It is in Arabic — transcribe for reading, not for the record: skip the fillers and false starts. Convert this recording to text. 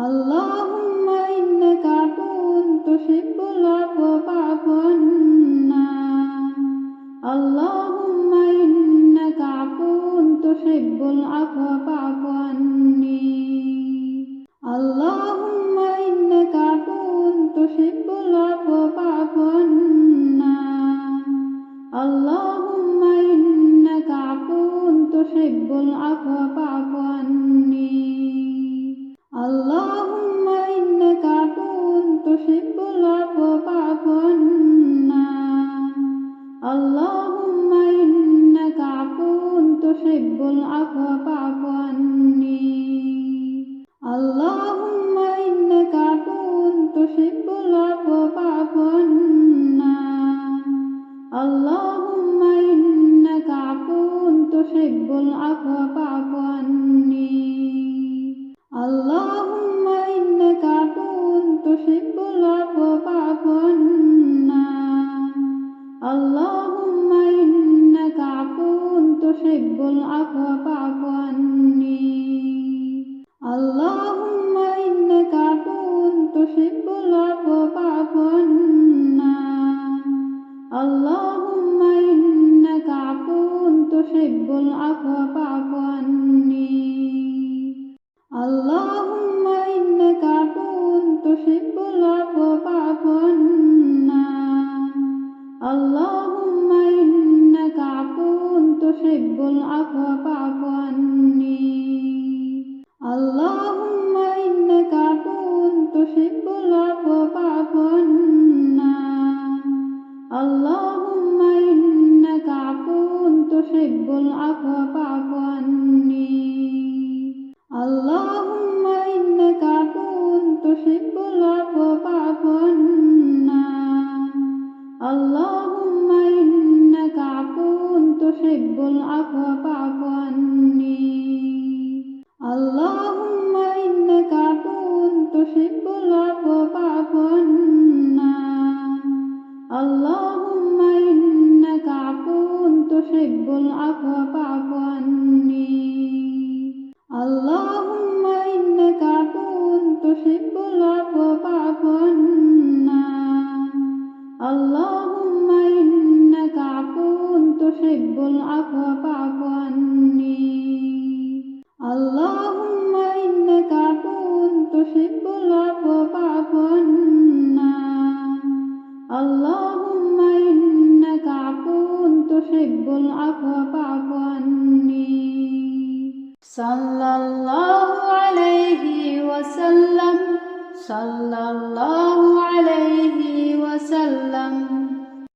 اللهم إنك عفو تحب العفو فاعف عنا. اللهم إنك عفو تحب العفو فاعف عني. اللهم إنك عفو تحب العفو فاعف عنا. اللهم إنك عفو تحب العفو فاعف عني. اللهم إنك عفو تحب العفو فاعف عنا. اللهم إنك عفو تحب العفو فاعف عني. اللهم إنك عفو تحب العفو فاعف عنا. اللهم إنك عفو تحب العفو فاعف عني. اللهم إنك عفو تحب العفو فاعف عنا. اللهم إنك عفو تحب العفو فاعف عني. اللهم إنك عفو تحب العفو فاعف عنا. اللهم إنك عفو تحب العفو فاعف عني. اللهم إنك عفو تحب العفو فاعف عنا. اللهم إنك عفو تحب العفو فاعف عني. اللهم إنك عفو تحب العفو فاعف عنا. اللهم إنك عفو تحب العفو فاعف عني. اللهم إنك عفو تحب العفو فاعف عنا. اللهم إنك عفو تحب العفو فاعف عني. اللهم إنك عفو تحب العفو فاعف عنا. اللهم إنك عفو تحب العفو فاعف عني. اللهم إنك عفو تحب العفو فاعف عنا. اللهم إنك عفو تحب العفو فاعف عني. اللهم إنك عفو تحب العفو فاعف عنا. اللهم إنك عفو تحب العفو فاعف عني. صلى الله عليه وسلم. صلى الله عليه